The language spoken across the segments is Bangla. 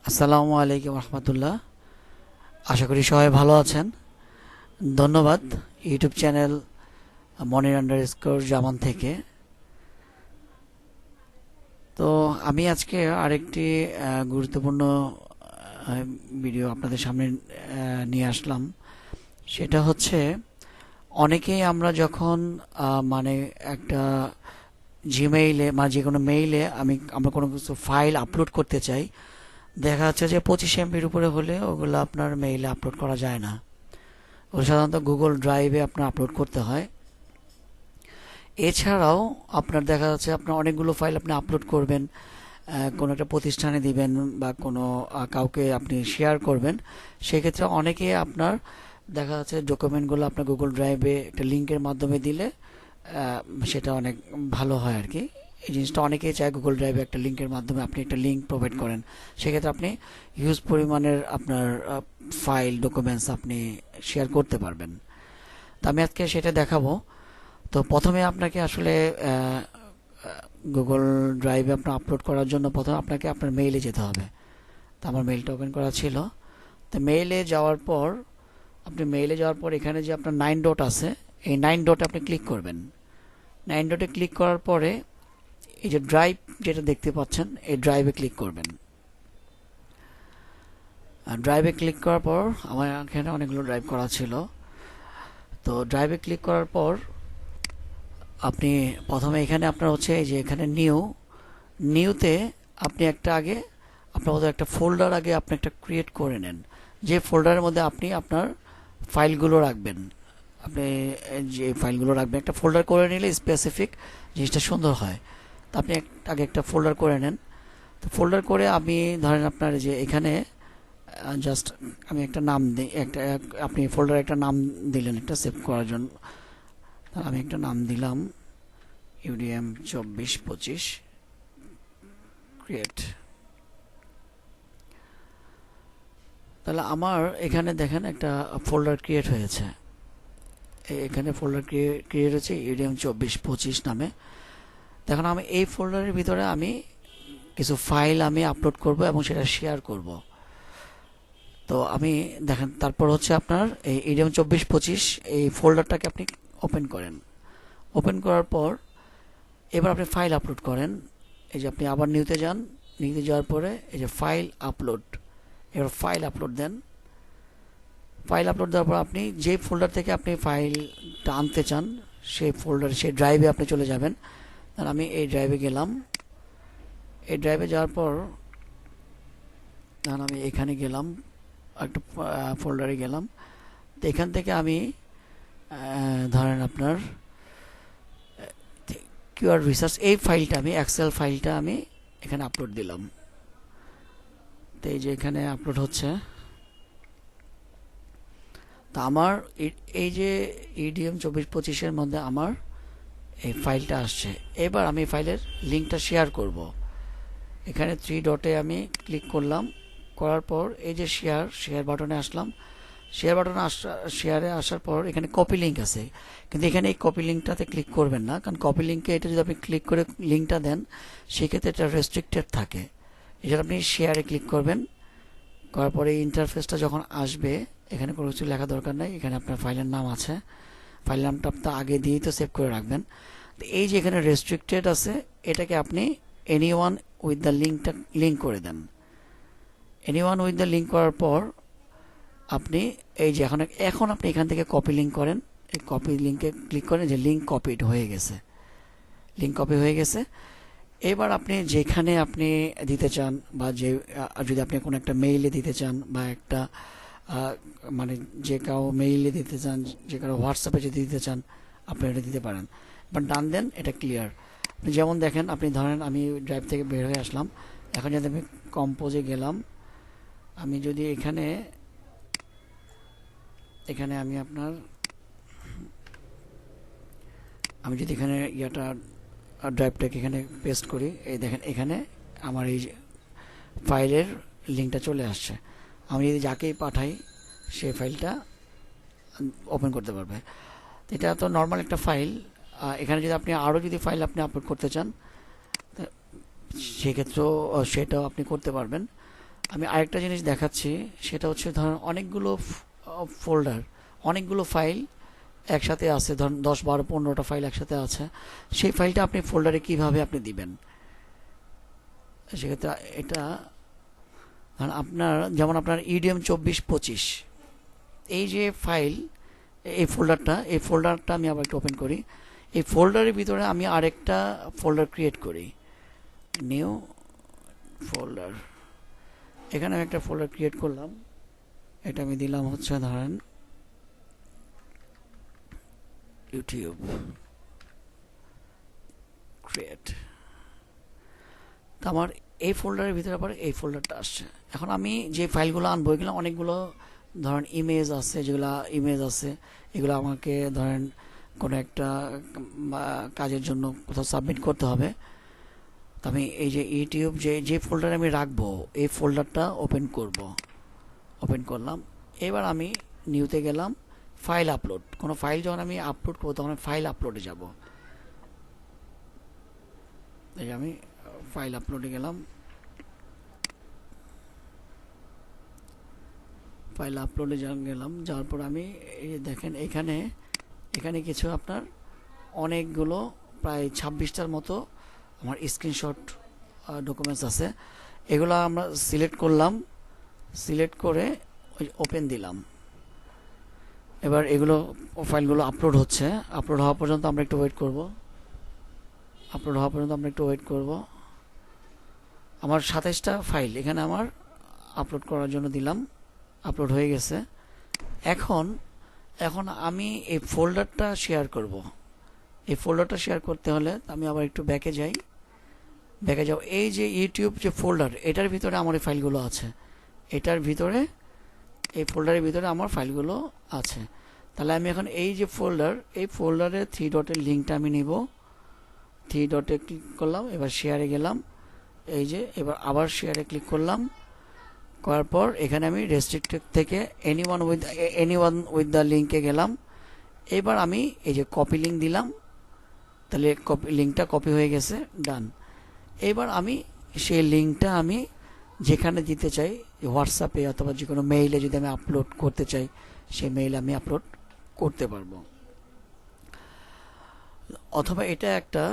আসসালামু আলাইকুম রহমতুল্লাহ। আশা করি সবাই ভালো আছেন। ধন্যবাদ ইউটিউব চ্যানেল মনির জামান থেকে। তো আমি আজকে আরেকটি গুরুত্বপূর্ণ ভিডিও আপনাদের সামনে নিয়ে আসলাম। সেটা হচ্ছে, অনেকেই আমরা যখন মানে একটা জিমেইলে বা যে কোনো মেইলে আমরা কোনো কিছু ফাইল আপলোড করতে চাই, দেখা যাচ্ছে যে 25 MBর উপরে হলে ওগুলো আপনার মেইলে আপলোড করা যায় না। ওগুলো সাধারণত গুগল ড্রাইভে আপনার আপলোড করতে হয়। এছাড়াও আপনার দেখা যাচ্ছে আপনার অনেকগুলো ফাইল আপনি আপলোড করবেন, কোনো একটা প্রতিষ্ঠানে দিবেন বা কোনো কাউকে আপনি শেয়ার করবেন। সেক্ষেত্রে অনেকে আপনার দেখা যাচ্ছে ডকুমেন্টগুলো আপনার গুগল ড্রাইভে একটা লিঙ্কের মাধ্যমে দিলে সেটা অনেক ভালো হয় আর কি। এই জিনিসটা অনেকেই চায়, গুগল ড্রাইভে একটা লিঙ্কের মাধ্যমে আপনি একটা লিঙ্ক প্রোভাইড করেন। সেক্ষেত্রে আপনি হিউজ পরিমাণের আপনার ফাইল ডকুমেন্টস আপনি শেয়ার করতে পারবেন। তো আমি আজকে সেটা দেখাবো। তো প্রথমে আপনাকে আসলে গুগল ড্রাইভে আপনার আপলোড করার জন্য প্রথমে আপনাকে আপনার মেইলে যেতে হবে। তো আমার মেইলটা ওপেন করা ছিল। তো মেইলে যাওয়ার পর এখানে যে আপনার 9 ডট আছে, এই 9 ডটে আপনি ক্লিক করবেন। 9 ডটে ক্লিক করার পরে এই যে ড্রাইভ যেটা দেখতে পাচ্ছেন, এই ড্রাইভে ক্লিক করবেন। ড্রাইভে ক্লিক করার পর আমার এখানে অনেকগুলো ড্রাইভ করা ছিল। তো ড্রাইভে ক্লিক করার পর আপনি প্রথমে এখানে আপনার হচ্ছে এই যে এখানে নিউতে আপনি একটা আগে আপনার মধ্যে একটা ফোল্ডার আগে আপনি একটা ক্রিয়েট করে নেন। যে ফোল্ডারের মধ্যে আপনি আপনার ফাইলগুলো রাখবেন, আপনি যে ফাইলগুলো রাখবেন একটা ফোল্ডার করে নিলে স্পেসিফিক জিনিসটা সুন্দর হয়। তো আপনি আগে একটা ফোল্ডার করে নেন। তো ফোল্ডার করে আমি ধরেন আপনার যে এখানে জাস্ট আমি একটা নাম দিই, আপনি ফোল্ডারে একটা নাম দিলেন একটা সেভ করার জন্য। আমি একটা নাম দিলাম ইউডিএম 2425 ক্রিয়েট। তাহলে আমার এখানে দেখেন একটা ফোল্ডার ক্রিয়েট হয়েছে। এখানে ফোল্ডার ক্রিয়েট হয়েছে ইউডিএম 2425 নামে। দেখুন আমি এই ফোল্ডারের ভিতরে আমি কিছু ফাইল আমি আপলোড করব এবং সেটা শেয়ার করব। তো আমি দেখেন তারপর হচ্ছে আপনার এই ইউডিএম 2425 এই ফোল্ডারটাকে আপনি ওপেন করেন। ওপেন করার পর এবার আপনি ফাইল আপলোড করেন। এই যে আপনি আবার নিউতে যান, নিউতে যাওয়ার পরে এই যে ফাইল আপলোড, এবার ফাইল আপলোড দেন। ফাইল আপলোড দেওয়ার পর আপনি যে ফোল্ডার থেকে আপনি ফাইলটা আনতে চান সেই ফোল্ডার সেই ড্রাইভে আপনি চলে যাবেন। তাহলে আমি এই ড্রাইভে গেলাম। এই ড্রাইভে যাওয়ার পর ধরুন আমি এখানে গেলাম, একটা ফোল্ডারে গেলাম। তো এখান থেকে আমি ধরেন আপনার কিওয়ার্ড রিসার্চ এই ফাইলটা আমি এক্সেল ফাইলটা আমি এখানে আপলোড দিলাম। তো এই যে এখানে আপলোড হচ্ছে। তো আমার এই যে ইডিএম 2425-এর মধ্যে আমার এই ফাইলটা আসছে। এবার আমি ফাইলের লিঙ্কটা শেয়ার করব। এখানে 3 ডটে আমি ক্লিক করলাম। করার পর এই যে শেয়ার বাটনে আসলাম। শেয়ারে আসার পর এখানে কপি লিঙ্ক আছে, কিন্তু এখানে এই কপি লিঙ্কটাতে ক্লিক করবেন না, কারণ কপি লিঙ্কে এটা যদি আপনি ক্লিক করে লিঙ্কটা দেন সেক্ষেত্রে এটা রেস্ট্রিক্টেড থাকে। এছাড়া আপনি শেয়ারে ক্লিক করবেন। করার পরে এই ইন্টারফেসটা যখন আসবে, এখানে কোনো কিছু লেখা দরকার নেই, এখানে আপনার ফাইলের নাম আছে। ফাইল নামটা আপনি আগে দিয়েই তো সেভ করে রাখবেন। এই যে এখানে রেস্ট্রিক্টেড আছে, এটাকে আপনি এনিওয়ান উইথ দ্য লিঙ্ক করে দেন। এনিওয়ান উইথ দ্য লিঙ্ক করার পর আপনি এই যে এখন আপনি এখান থেকে কপি লিঙ্ক করেন। এই কপি লিঙ্কে ক্লিক করেন, যে লিঙ্ক কপিড হয়ে গেছে, লিঙ্ক কপি হয়ে গেছে। এবার আপনি যেখানে আপনি দিতে চান বা যে যদি আপনি কোনো একটা মেইলে দিতে চান বা একটা মানে যে কাউ মেইলে দিতে চান, যে কারো হোয়াটসঅ্যাপে যদি দিতে চান আপনি এটা দিতে পারেন। বাট ডান দেন, এটা ক্লিয়ার। আপনি যেমন দেখেন, আপনি ধরেন আমি ড্রাইভ থেকে বের হয়ে আসলাম। এখন যদি আমি কম্পোজে গেলাম, আমি যদি এখানে আমি আপনার আমি যদি এখানে ড্রাইভটাকে এখানে পেস্ট করি, এই দেখেন এখানে আমার এই ফাইলের লিঙ্কটা চলে আসছে। আমি যদি যাকেই পাঠাই সেই ফাইলটা ওপেন করতে পারবে। এটা তো নর্মাল একটা ফাইল। এখানে যদি আপনি আরও যদি ফাইল আপনি আপলোড করতে চান সেক্ষেত্রেও সেটাও আপনি করতে পারবেন। আমি আরেকটা জিনিস দেখাচ্ছি, সেটা হচ্ছে ধরেন অনেকগুলো ফোল্ডার, অনেকগুলো ফাইল একসাথে আছে, ধরেন 10 12 15টা ফাইল একসাথে আছে। সেই ফাইলটা আপনি ফোল্ডারে কিভাবে আপনি দিবেন? সেক্ষেত্রে এটা আপনার যেমন আপনার EDM 2425 এই যে ফাইল, এই ফোল্ডারটা আমি আবার একটু ওপেন করি। এই ফোল্ডারের ভিতরে আমি আরেকটা ফোল্ডার ক্রিয়েট করি, নিউ ফোল্ডার। এখানে আমি একটা ফোল্ডার ক্রিয়েট করলাম, এটা আমি দিলাম হচ্ছে ধরেন ইউটিউব ক্রিয়েট। তো আমার এই ফোল্ডারের ভিতরে আবার এই ফোল্ডারটা আসছে। এখন আমি যে ফাইলগুলো আনবো, এগুলো অনেকগুলো ধরেন ইমেজ আছে, যেগুলো ইমেজ আছে এগুলো আমাকে ধরেন কোনো একটা কাজের জন্য কোথাও সাবমিট করতে হবে। তো আমি এই যে ইউটিউব যে ফোল্ডারে আমি রাখবো, এই ফোল্ডারটা ওপেন করব। ওপেন করলাম। এবার আমি নিউতে গেলাম, ফাইল আপলোড। কোনো ফাইল যখন আমি আপলোড করবো তখন আমি ফাইল আপলোডে যাব। এই আমি ফাইল আপলোডে গেলাম, ফাইল আপলোডে গেলাম। যাওয়ার পর আমি এই দেখেন এখানে কিছু আপনার অনেকগুলো প্রায় 26টার মতো আমার স্ক্রিনশট ডকুমেন্টস আছে। এগুলো আমরা সিলেক্ট করলাম, সিলেক্ট করে ওপেন দিলাম। এবার এগুলো ফাইলগুলো আপলোড হচ্ছে। আপলোড হওয়া পর্যন্ত আমরা একটু ওয়েট করব। আমার 27টা ফাইল এখানে আমার আপলোড করার জন্য দিলাম, আপলোড হয়ে গেছে। এখন আমি এই ফোল্ডারটা শেয়ার করব। এই ফোল্ডারটা শেয়ার করতে হলে আমি আবার একটু ব্যাকে যাই। এই যে ইউটিউব যে ফোল্ডার, এটার ভিতরে আমার এই ফাইলগুলো আছে। এই ফোল্ডারের ভিতরে আমার ফাইলগুলো আছে। তাহলে আমি এখন এই যে এই ফোল্ডারে 3 ডটের লিঙ্কটা আমি নিব। 3 ডটে ক্লিক করলাম, এবার শেয়ারে গেলাম। এই যে এবার আবার শেয়ারে ক্লিক করলাম, করার পর এখানে আমি রেস্ট্রিক্টেড থেকে এনিওয়ান উইথ দ্য লিঙ্কে গেলাম। এবার আমি এই যে কপি লিঙ্ক দিলাম, তাহলে লিঙ্কটা কপি হয়ে গেছে, ডান। এবার আমি সেই লিঙ্কটা আমি যেখানে দিতে চাই, হোয়াটসঅ্যাপে অথবা যে কোনো মেইলে যদি আমি আপলোড করতে চাই, সেই মেইলে আমি আপলোড করতে পারবো। অথবা এটা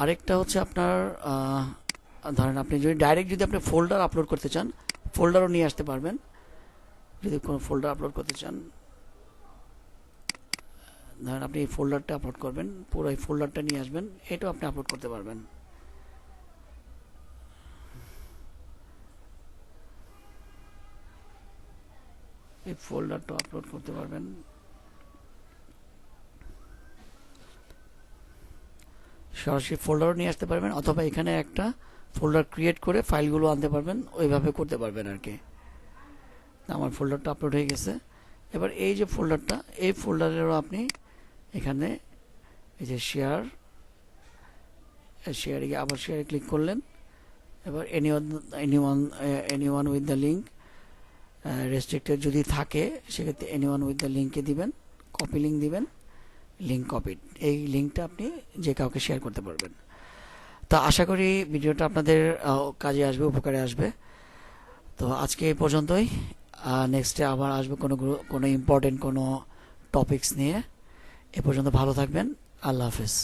আরেকটা হচ্ছে আপনার ধরেন আপনি যদি ডাইরেক্ট আপনি ফোল্ডার আপলোড করতে চান, ফোল্ডারও নিয়ে আসতে পারবেন। যদি কোনো ফোল্ডার আপলোড করতে চান, ধরেন আপনি এই ফোল্ডারটা আপলোড করবেন, পুরো এই ফোল্ডারটা নিয়ে আসবেন, এটাও আপনি আপলোড করতে পারবেন। এই ফোল্ডারটা আপলোড করতে পারবেন। সরাসরি ফোল্ডারও নিয়ে আসতে পারবেন, অথবা এখানে একটা ফোল্ডার ক্রিয়েট করে ফাইলগুলো আনতে পারবেন, ওইভাবে করতে পারবেন আর কি। আমার ফোল্ডারটা আপলোড হয়ে গেছে। এবার এই যে ফোল্ডারটা, এই ফোল্ডারেরও আপনি এখানে এই যে শেয়ারে গিয়ে আবার শেয়ারে ক্লিক করলেন। এবার anyone with the link, restricted যদি থাকে সেক্ষেত্রে এনিওয়ান উইথ দ্য লিঙ্কে দিবেন, কপি লিঙ্ক দিবেন, লিঙ্ক কপি। এই লিঙ্কটা আপনি যে কাউকে শেয়ার করতে পারবেন। তো আশা করি ভিডিওটা আপনাদের কাজে আসবে, উপকারে আসবে। তো আজকে এই পর্যন্তই। নেক্সটে আবার আসবে কোনো ইম্পর্টেন্ট কোনো টপিকস নিয়ে। এ পর্যন্ত ভালো থাকবেন। আল্লাহ হাফেজ।